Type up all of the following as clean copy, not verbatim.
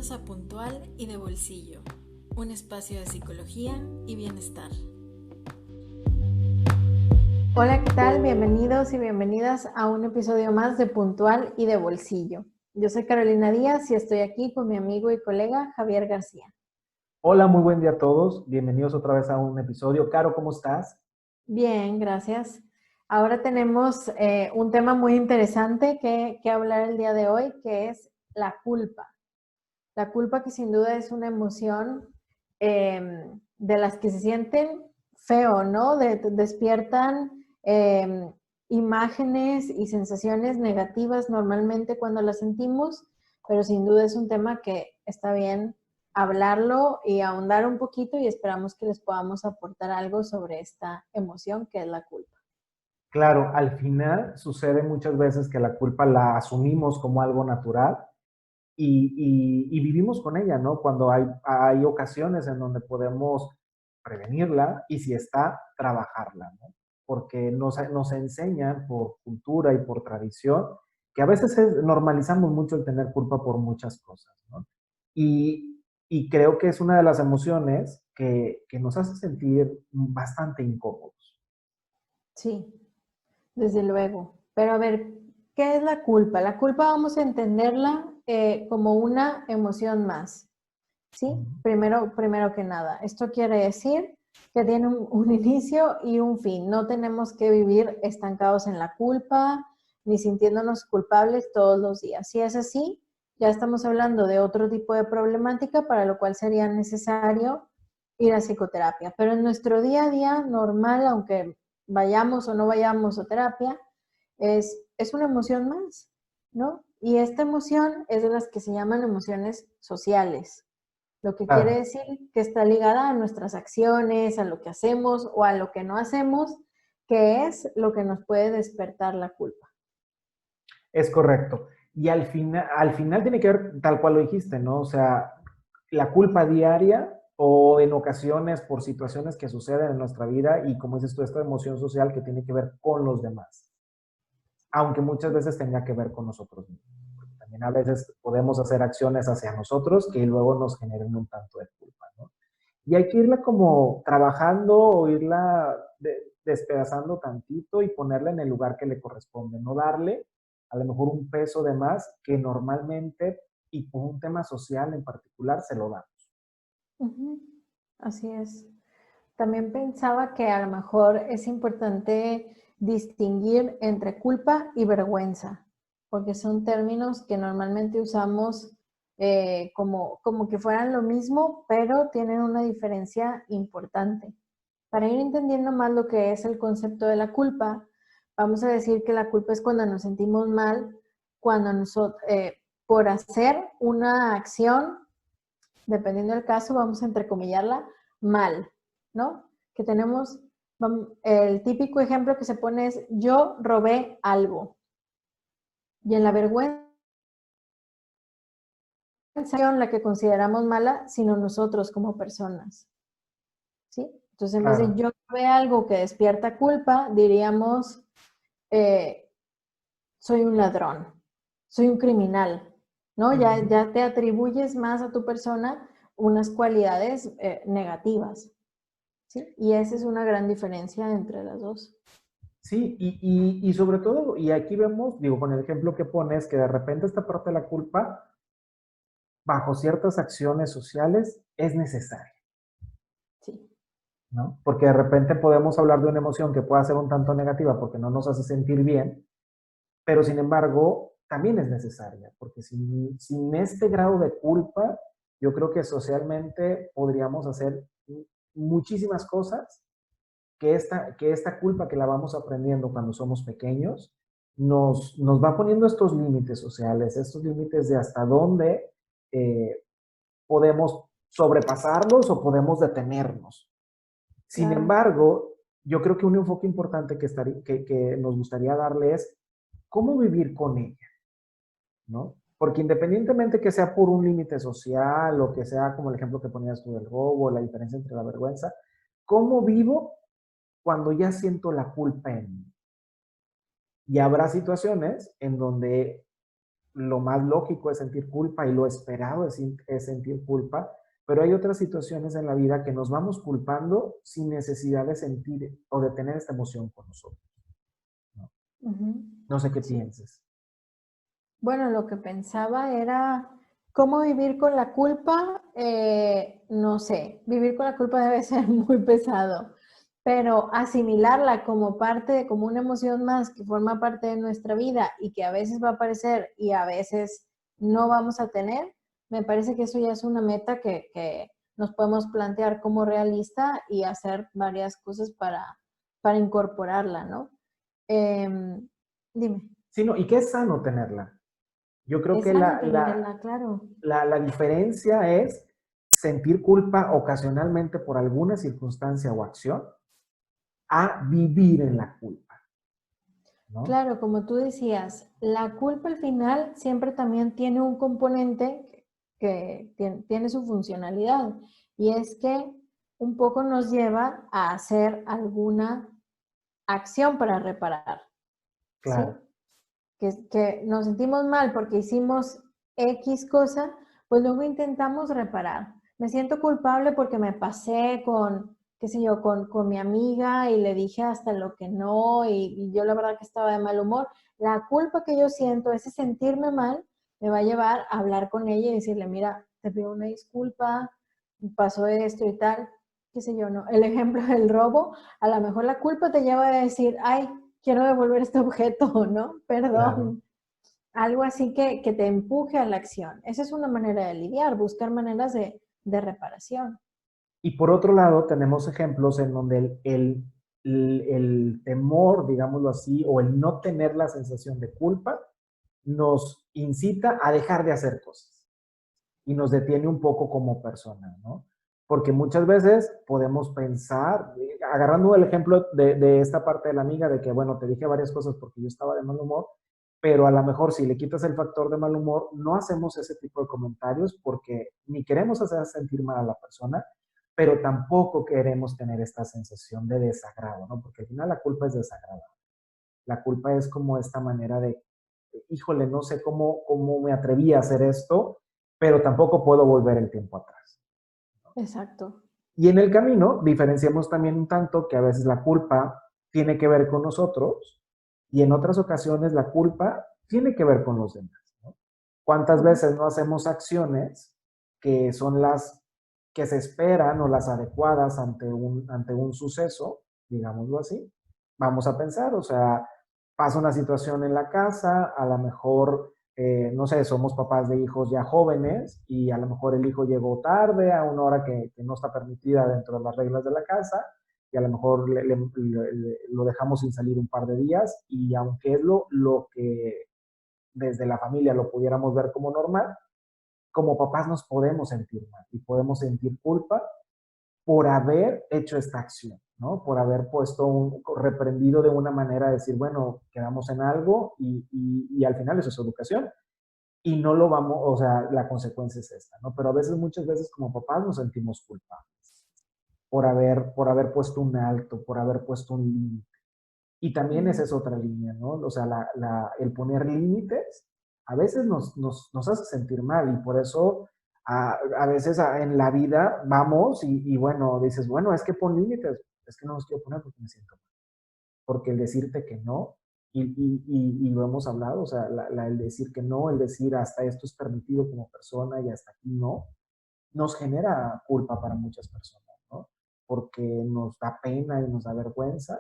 Bienvenidos a Puntual y de Bolsillo, un espacio de psicología y bienestar. Hola, ¿qué tal? Bienvenidos y bienvenidas a un episodio más de Puntual y de Bolsillo. Yo soy Carolina Díaz y estoy aquí con mi amigo y colega Javier García. Hola, muy buen día a todos. Bienvenidos otra vez a un episodio. Caro, ¿cómo estás? Bien, gracias. Ahora tenemos un tema muy interesante que hablar el día de hoy, que es la culpa. La culpa, que sin duda es una emoción de las que se sienten feo, ¿no? Despiertan imágenes y sensaciones negativas normalmente cuando las sentimos, pero sin duda es un tema que está bien hablarlo y ahondar un poquito, y esperamos que les podamos aportar algo sobre esta emoción que es la culpa. Claro, al final sucede muchas veces que la culpa la asumimos como algo natural y vivimos con ella, ¿no? Cuando hay ocasiones en donde podemos prevenirla y si está, trabajarla, ¿no? Porque nos enseñan por cultura y por tradición que a veces normalizamos mucho el tener culpa por muchas cosas, ¿no? Y creo que es una de las emociones que nos hace sentir bastante incómodos. Sí, desde luego. Pero a ver, ¿qué es la culpa? La culpa vamos a entenderla como una emoción más, ¿sí? Primero que nada, esto quiere decir que tiene un inicio y un fin. No tenemos que vivir estancados en la culpa ni sintiéndonos culpables todos los días. Si es así, ya estamos hablando de otro tipo de problemática, para lo cual sería necesario ir a psicoterapia. Pero en nuestro día a día normal, aunque vayamos o no vayamos a terapia, es una emoción más, ¿no? Y esta emoción es de las que se llaman emociones sociales, lo que quiere Claro, decir que está ligada a nuestras acciones, a lo que hacemos o a lo que no hacemos, que es lo que nos puede despertar la culpa. es correcto. Y al final tiene que ver tal cual lo dijiste, ¿no? O sea, la culpa diaria o en ocasiones por situaciones que suceden en nuestra vida y como dices tú, esta emoción social que tiene que ver con los demás, aunque muchas veces tenga que ver con nosotros mismos. Porque también a veces podemos hacer acciones hacia nosotros que luego nos generen un tanto de culpa, ¿no? Y hay que irla como trabajando o irla despedazando tantito y ponerla en el lugar que le corresponde, no darle a lo mejor un peso de más que normalmente y por un tema social en particular se lo damos. Uh-huh. Así es. También pensaba que a lo mejor es importante distinguir entre culpa y vergüenza, porque son términos que normalmente usamos como que fueran lo mismo, pero tienen una diferencia importante. Para ir entendiendo más lo que es el concepto de la culpa, vamos a decir que la culpa es cuando nos sentimos mal, cuando nosotros, por hacer una acción, dependiendo del caso, vamos a entrecomillarla, mal, ¿no? Que tenemos, el típico ejemplo que se pone es: yo robé algo. Y en la vergüenza, la que consideramos mala, sino nosotros como personas, ¿sí? Entonces, en vez de Claro. yo robé algo que despierta culpa, diríamos, eh, soy un ladrón, soy un criminal, ¿no? Ya te atribuyes más a tu persona unas cualidades negativas, ¿sí? Y esa es una gran diferencia entre las dos. Sí, y sobre todo, y aquí vemos, digo, con el ejemplo que pones, que de repente esta parte de la culpa, bajo ciertas acciones sociales, es necesaria, Sí. ¿no? Porque de repente podemos hablar de una emoción que pueda ser un tanto negativa porque no nos hace sentir bien, pero sin embargo también es necesaria, porque sin este grado de culpa, yo creo que socialmente podríamos hacer muchísimas cosas que esta culpa que la vamos aprendiendo cuando somos pequeños nos va poniendo estos límites sociales, estos límites de hasta dónde eh, podemos sobrepasarlos o podemos detenernos. Sin Claro. embargo, yo creo que un enfoque importante que nos gustaría darle es cómo vivir con ella, ¿no? Porque independientemente que sea por un límite social o que sea como el ejemplo que ponías tú del robo, la diferencia entre la vergüenza, ¿cómo vivo cuando ya siento la culpa en mí? Y habrá situaciones en donde lo más lógico es sentir culpa y lo esperado es sentir culpa, pero hay otras situaciones en la vida que nos vamos culpando sin necesidad de sentir o de tener esta emoción con nosotros, ¿no? Ujú. No sé qué Sí. pienses. Bueno, lo que pensaba era cómo vivir con la culpa. No sé, vivir con la culpa debe ser muy pesado, pero asimilarla como parte, como una emoción más que forma parte de nuestra vida y que a veces va a aparecer y a veces no vamos a tener, me parece que eso ya es una meta que nos podemos plantear como realista y hacer varias cosas para incorporarla, ¿no? Dime. Sí, no, y que es sano tenerla. Yo creo Es que sano tenerla, claro. la diferencia es sentir culpa ocasionalmente por alguna circunstancia o acción a vivir en la culpa, ¿no? Claro, como tú decías, la culpa al final siempre también tiene un componente que tiene su funcionalidad y es que un poco nos lleva a hacer alguna acción para reparar, ¿sí? Claro, Que nos sentimos mal porque hicimos X cosa, pues luego intentamos reparar. Me siento culpable porque me pasé con, qué sé yo, con mi amiga y le dije hasta lo que no y yo la verdad que estaba de mal humor. La culpa que yo siento, ese sentirme mal, me va a llevar a hablar con ella y decirle, mira, te pido una disculpa, pasó esto y tal, qué sé yo, ¿no? El ejemplo del robo, a lo mejor la culpa te lleva a decir, ay, quiero devolver este objeto, ¿no? claro. Perdón. Algo así que te empuje a la acción. Esa es una manera de lidiar, buscar maneras de reparación. Y por otro lado, tenemos ejemplos en donde el temor, digámoslo así, o el no tener la sensación de culpa, nos incita a dejar de hacer cosas y nos detiene un poco como persona, ¿no? Porque muchas veces podemos pensar, agarrando el ejemplo de esta parte de la amiga, de que, bueno, te dije varias cosas porque yo estaba de mal humor, pero a lo mejor si le quitas el factor de mal humor, no hacemos ese tipo de comentarios porque ni queremos hacer sentir mal a la persona, pero tampoco queremos tener esta sensación de desagrado, ¿no? Porque al final la culpa es desagrado. La culpa es como esta manera de, híjole, no sé cómo me atreví a hacer esto, pero tampoco puedo volver el tiempo atrás. Exacto. Y en el camino diferenciamos también un tanto que a veces la culpa tiene que ver con nosotros y en otras ocasiones la culpa tiene que ver con los demás, ¿no? ¿Cuántas Ujú. veces no hacemos acciones que son las que se esperan o las adecuadas ante un suceso, digámoslo así? Vamos a pensar, o sea, pasa una situación en la casa, a lo mejor no sé, somos papás de hijos ya jóvenes y a lo mejor el hijo llegó tarde a una hora que no está permitida dentro de las reglas de la casa y a lo mejor lo dejamos sin salir un par de días y aunque es lo que desde la familia lo pudiéramos ver como normal, como papás nos podemos sentir mal y podemos sentir culpa por haber hecho esta acción, ¿no? Por haber puesto reprendido de una manera de decir, bueno, quedamos en algo y al final eso es educación y no lo vamos, o sea, la consecuencia es esta, ¿no? Pero a veces, muchas veces como papás nos sentimos culpables por haber puesto un alto, por haber puesto un límite. Y también esa Ujú. es otra línea, ¿no? O sea, el poner límites a veces nos hace sentir mal y por eso a veces en la vida vamos y bueno, dices, bueno, es que pon límites, es que no los quiero poner porque me siento mal. Porque el decirte que no, y lo hemos hablado, o sea, el decir que no, el decir hasta esto es permitido como persona y hasta aquí no, nos genera culpa para muchas personas, ¿no? Porque nos da pena y nos da vergüenza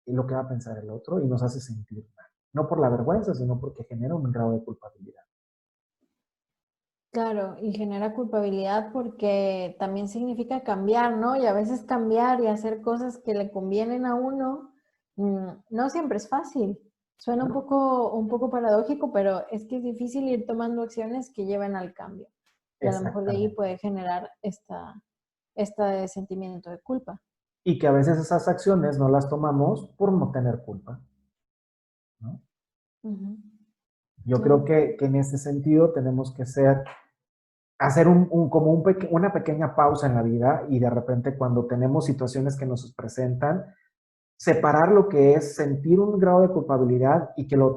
y lo que va a pensar el otro y nos hace sentir mal. No por la vergüenza, sino porque genera un grado de culpabilidad. Claro, y genera culpabilidad porque también significa cambiar, ¿no? Y a veces cambiar y hacer cosas que le convienen a uno, no siempre es fácil. Suena ¿No? un poco paradójico, pero es que es difícil ir tomando acciones que lleven al cambio. Y a lo mejor de ahí Exactamente. puede generar este sentimiento de culpa. Y que a veces esas acciones no las tomamos por no tener culpa, ¿no? Ujú. Yo creo Claro. que en ese sentido tenemos que hacer como una pequeña pausa en la vida y de repente cuando tenemos situaciones que nos presentan, separar lo que es sentir un grado de culpabilidad y que lo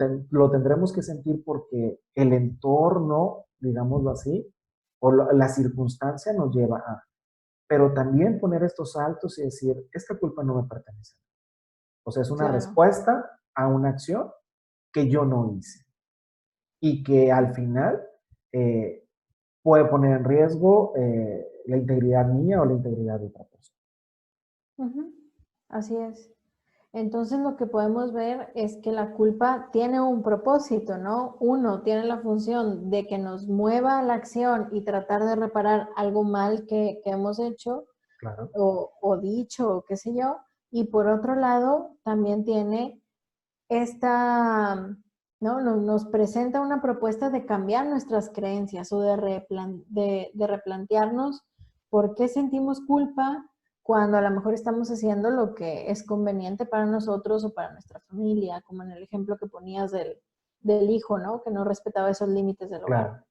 tendremos que sentir porque el entorno, digámoslo así, o la circunstancia nos lleva a. Pero también poner estos saltos y decir, esta culpa no me pertenece. O sea, es una Claro. respuesta a una acción que yo no hice y que al final puede poner en riesgo la integridad mía o la integridad de otra persona. Ujú. Así es. Entonces lo que podemos ver es que la culpa tiene un propósito, ¿no? Uno, tiene la función de que nos mueva a la acción y tratar de reparar algo mal que hemos hecho Claro. o dicho o qué sé yo. Y por otro lado, también tiene esta, ¿no? Nos presenta una propuesta de cambiar nuestras creencias o de replantearnos por qué sentimos culpa cuando a lo mejor estamos haciendo lo que es conveniente para nosotros o para nuestra familia, como en el ejemplo que ponías del hijo, ¿no? Que no respetaba esos límites del hogar. Claro.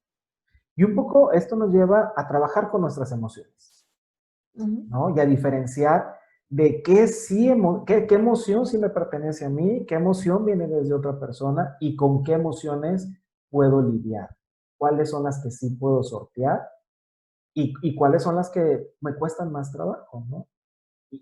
Y un poco esto nos lleva a trabajar con nuestras emociones, ¿no? Y a diferenciar de qué emoción sí me pertenece a mí, qué emoción viene desde otra persona y con qué emociones puedo lidiar. Cuáles son las que sí puedo sortear y cuáles son las que me cuestan más trabajo, ¿no?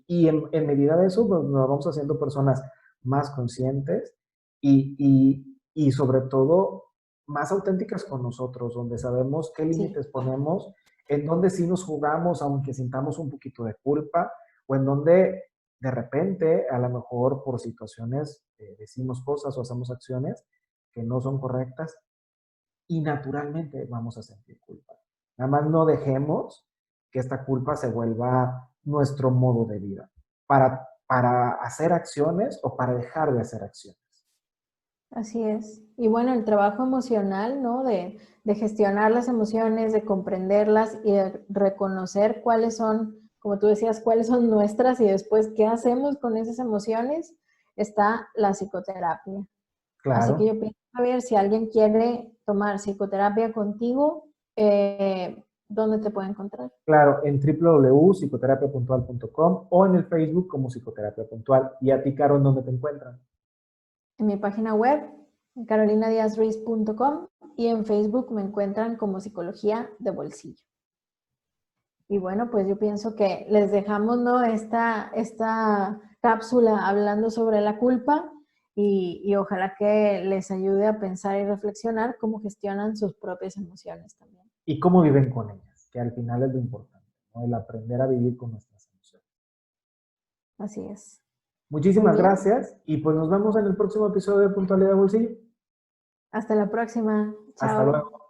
Y en medida de eso, pues, nos vamos haciendo personas más conscientes y sobre todo más auténticas con nosotros, donde sabemos qué Sí, límites ponemos, en donde sí nos jugamos, aunque sintamos un poquito de culpa, o en donde de repente, a lo mejor por situaciones, decimos cosas o hacemos acciones que no son correctas y naturalmente vamos a sentir culpa. Nada más no dejemos que esta culpa se vuelva nuestro modo de vida para hacer acciones o para dejar de hacer acciones. así es. Y bueno, el trabajo emocional, ¿no? De gestionar las emociones, de comprenderlas y de reconocer cuáles son, como tú decías, cuáles son nuestras y después qué hacemos con esas emociones, está la psicoterapia. Así que Claro, yo pienso, a ver, si alguien quiere tomar psicoterapia contigo, ¿dónde te puede encontrar? claro, en www.psicoterapiapuntual.com o en el Facebook como Psicoterapia Puntual. Y a ti, Caro, ¿en dónde te encuentran? En mi página web, carolinadiazruiz.com, y en Facebook me encuentran como Psicología de Bolsillo. Y bueno, pues yo pienso que les dejamos, ¿no? esta cápsula hablando sobre la culpa y ojalá que les ayude a pensar y reflexionar cómo gestionan sus propias emociones también. Y cómo viven con ellas, que al final es lo importante, ¿no? El aprender a vivir con nuestras emociones. Así es. Muy Muchísimas bien. gracias y pues nos vemos en el próximo episodio de Puntualidad de Bolsillo. Hasta la próxima. Hasta Chao. luego.